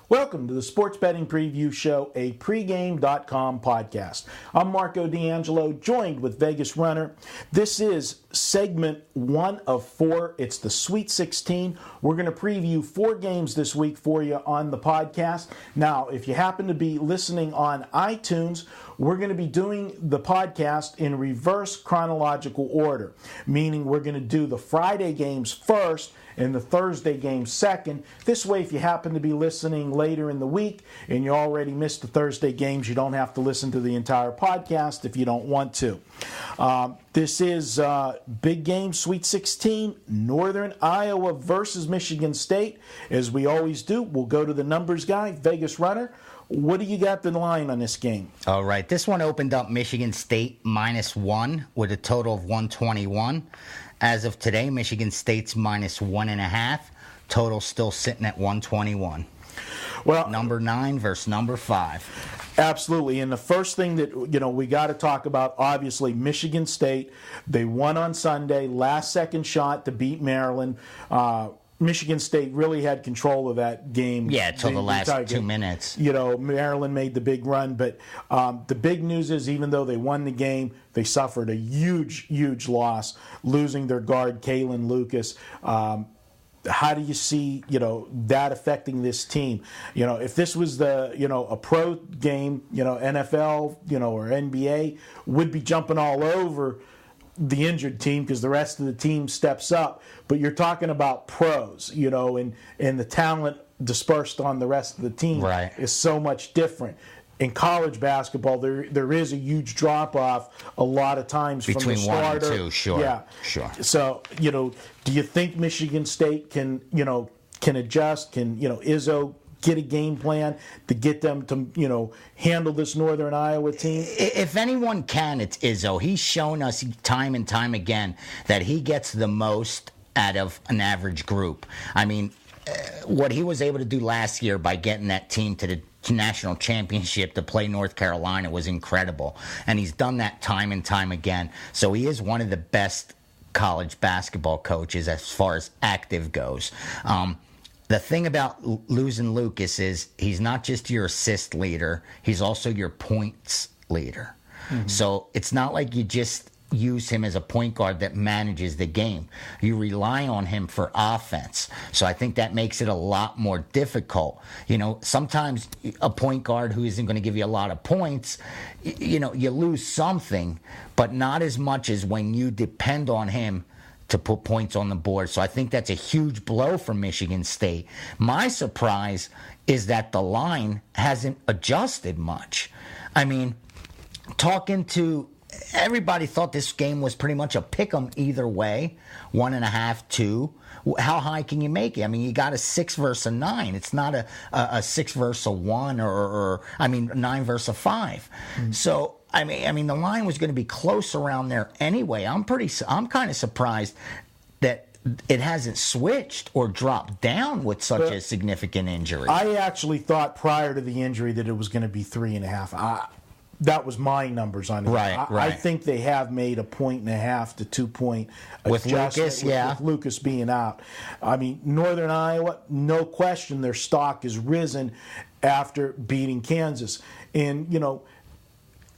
Welcome to the Sports Betting Preview Show, a pregame.com podcast. I'm Marco D'Angelo, joined with Vegas Runner. This is segment 1 of 4. It's the Sweet 16. We're going to preview 4 games this week for you on the podcast. Now, if you happen to be listening on iTunes, we're going to be doing the podcast in reverse chronological order, meaning we're going to do the Friday games first and the Thursday game second. This way, if you happen to be listening later in the week and you already missed the Thursday games, you don't have to listen to the entire podcast if you don't want to. This is big game, Sweet 16, Northern Iowa versus Michigan State. As we always do, we'll go to the numbers guy, Vegas Runner. What do you got the line on this game? All right, this one opened up Michigan State -1 with a total of 121. As of today, Michigan State's -1.5. Total still sitting at 121. Well, number 9 versus number 5. Absolutely. And the first thing that, we got to talk about, obviously, Michigan State. They won on Sunday, last second shot to beat Maryland. Michigan State really had control of that game. Yeah, until the last 2 minutes. Maryland made the big run. But the big news is, even though they won the game, they suffered a huge, huge loss, losing their guard, Kalin Lucas. How do you see, that affecting this team? If this was a pro game, NFL, or NBA, would be jumping all over the injured team because the rest of the team steps up. But you're talking about pros, and the talent dispersed on the rest of the team is so much different. In college basketball, there is a huge drop-off a lot of times between from the starter. 1 and 2, sure. Yeah. Sure. So, do you think Michigan State can adjust? Can, Izzo get a game plan to get them to, handle this Northern Iowa team? If anyone can, it's Izzo. He's shown us time and time again that he gets the most out of an average group. I mean, what he was able to do last year by getting that team to the national championship to play North Carolina was incredible. And he's done that time and time again. So he is one of the best college basketball coaches as far as active goes. The thing about losing Lucas is he's not just your assist leader, he's also your points leader. Mm-hmm. So it's not like you just use him as a point guard that manages the game. You rely on him for offense. So I think that makes it a lot more difficult. Sometimes a point guard who isn't going to give you a lot of points, you lose something, but not as much as when you depend on him to put points on the board. So I think that's a huge blow for Michigan State. My surprise is that the line hasn't adjusted much. I mean, talking to everybody thought this game was pretty much a pick-em either way, 1.5, 2. How high can you make it? I mean, you got a 6 versus a 9. It's not a 6 versus a 1 or 9 versus a 5. Mm-hmm. So I mean, the line was going to be close around there anyway. I'm kind of surprised that it hasn't switched or dropped down with such a significant injury. I actually thought prior to the injury that it was going to be 3.5. That was my numbers on it. Right. I think they have made a 1.5 to 2 point with Lucas, with Lucas being out. I mean, Northern Iowa, no question, their stock has risen after beating Kansas, and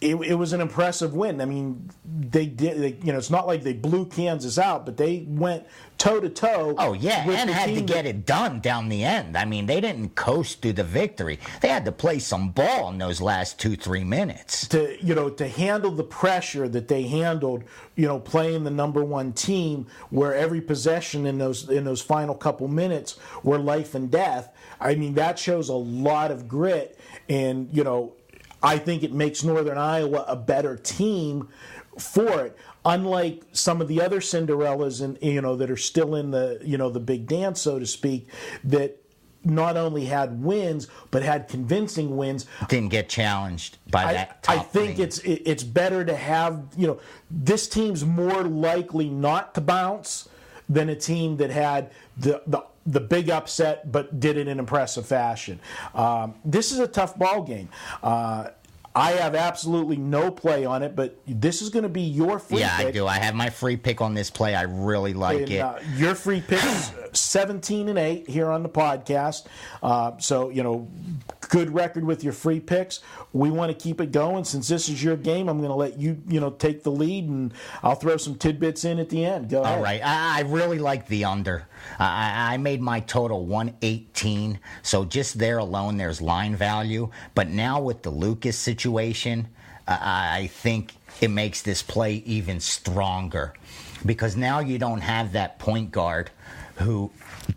It was an impressive win. I mean, they did. It's not like they blew Kansas out, but they went toe to toe. Oh yeah, and had to get it done down the end. I mean, they didn't coast through the victory. They had to play some ball in those last 2-3 minutes to handle the pressure that they handled. Playing the number 1 team, where every possession in those final couple minutes were life and death. I mean, that shows a lot of grit, and I think it makes Northern Iowa a better team for it. Unlike some of the other Cinderellas that are still in the big dance, so to speak, that not only had wins but had convincing wins. Didn't get challenged by that top I think team. it's better to have this team's more likely not to bounce than a team that had the big upset but did it in impressive fashion. This is a tough ball game. I have absolutely no play on it, but this is going to be your free pick. Yeah, I do. I have my free pick on this play. I really like it. Your free pick is 17-8 here on the podcast. So, good record with your free picks. We want to keep it going. Since this is your game, I'm going to let you, take the lead, and I'll throw some tidbits in at the end. Go ahead. All right. I really like the under. I made my total 118, so just there alone, there's line value. But now with the Lucas situation, I think it makes this play even stronger, because now you don't have that point guard who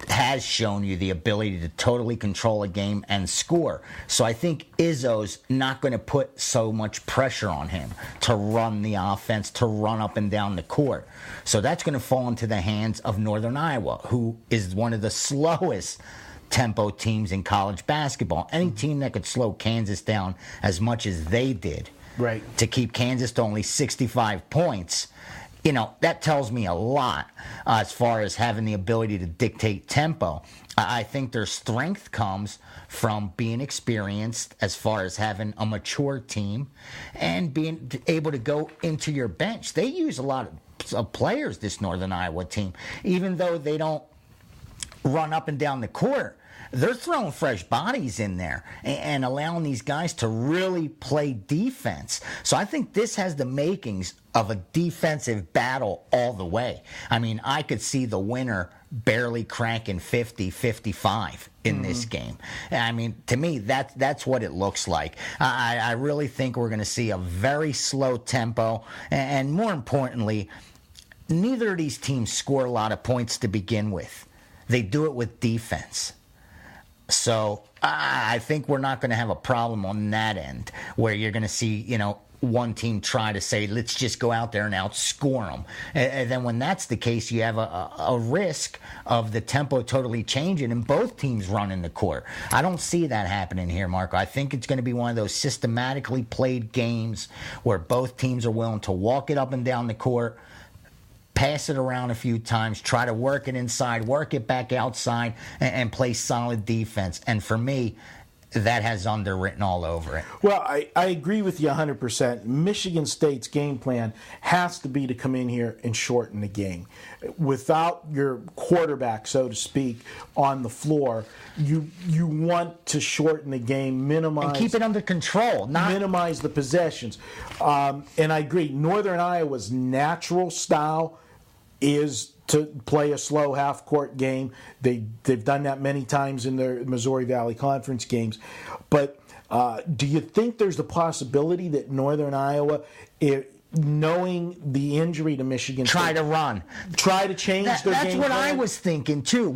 has shown you the ability to totally control a game and score. So I think Izzo's not going to put so much pressure on him to run the offense, to run up and down the court. So that's going to fall into the hands of Northern Iowa, who is one of the slowest tempo teams in college basketball. Any team that could slow Kansas down as much as they did, right, to keep Kansas to only 65 points, that tells me a lot as far as having the ability to dictate tempo. I think their strength comes from being experienced as far as having a mature team and being able to go into your bench. They use a lot of players, this Northern Iowa team, even though they don't run up and down the court. They're throwing fresh bodies in there and allowing these guys to really play defense. So I think this has the makings of a defensive battle all the way. I mean, I could see the winner barely cranking 50, 55 in this game. I mean, to me, that's what it looks like. I really think we're going to see a very slow tempo. And more importantly, neither of these teams score a lot of points to begin with. They do it with defense. So I think we're not going to have a problem on that end, where you're going to see, one team try to say, let's just go out there and outscore them. And then when that's the case, you have a risk of the tempo totally changing and both teams running the court. I don't see that happening here, Marco. I think it's going to be one of those systematically played games where both teams are willing to walk it up and down the court, pass it around a few times, try to work it inside, work it back outside, and play solid defense. And for me, that has underwritten all over it. Well, I agree with you 100%. Michigan State's game plan has to be to come in here and shorten the game. Without your quarterback, so to speak, on the floor, you want to shorten the game, minimize... And keep it under control. Minimize the possessions. And I agree. Northern Iowa's natural style is to play a slow half-court game. They've done that many times in their Missouri Valley Conference games. But do you think there's the possibility that Northern Iowa, knowing the injury to Michigan State, try to change their game? That's what I was thinking too.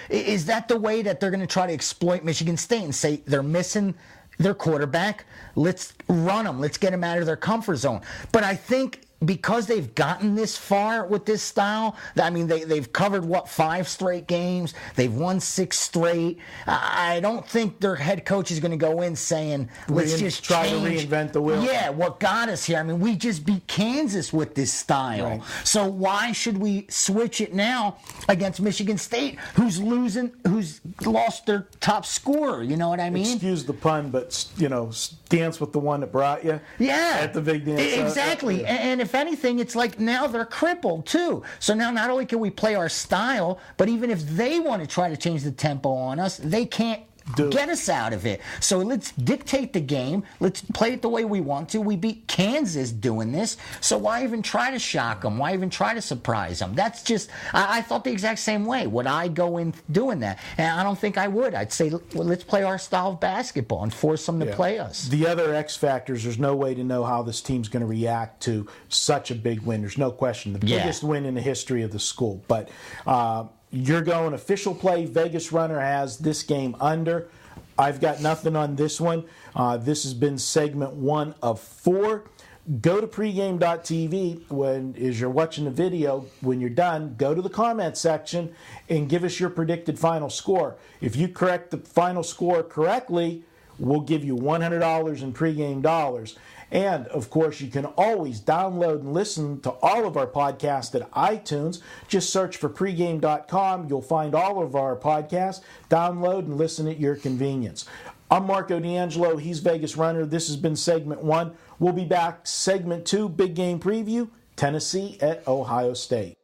Is that the way that they're going to try to exploit Michigan State and say they're missing their quarterback? Let's run them. Let's get them out of their comfort zone. But I think because they've gotten this far with this style, I mean, they've covered, 5 straight games? They've won 6 straight. I don't think their head coach is going to go in saying, let's just try to reinvent the wheel. Yeah, what got us here? I mean, we just beat Kansas with this style. Right. So why should we switch it now against Michigan State, who's lost their top scorer? You know what I mean? Excuse the pun, but, dance with the one that brought you. Yeah. At the big dance. Exactly. And if anything, it's like now they're crippled too. So now not only can we play our style, but even if they want to try to change the tempo on us, they can't get us out of it. So let's dictate the game. Let's play it the way we want to. We beat Kansas doing this. So why even try to shock them? Why even try to surprise them? That's just, I thought the exact same way. Would I go in doing that? And I don't think I would. I'd say, well, let's play our style of basketball and force them to play us. The other X factors, there's no way to know how this team's going to react to such a big win. There's no question. The biggest win in the history of the school. But you're going official play. Vegas Runner has this game under. I've got nothing on this one. This has been segment 1 of 4. Go to pregame.tv as you're watching the video. When you're done, go to the comment section and give us your predicted final score. If you correct the final score correctly, we'll give you $100 in pregame dollars. And, of course, you can always download and listen to all of our podcasts at iTunes. Just search for pregame.com. You'll find all of our podcasts. Download and listen at your convenience. I'm Marco D'Angelo. He's Vegas Runner. This has been segment 1. We'll be back segment 2, big game preview, Tennessee at Ohio State.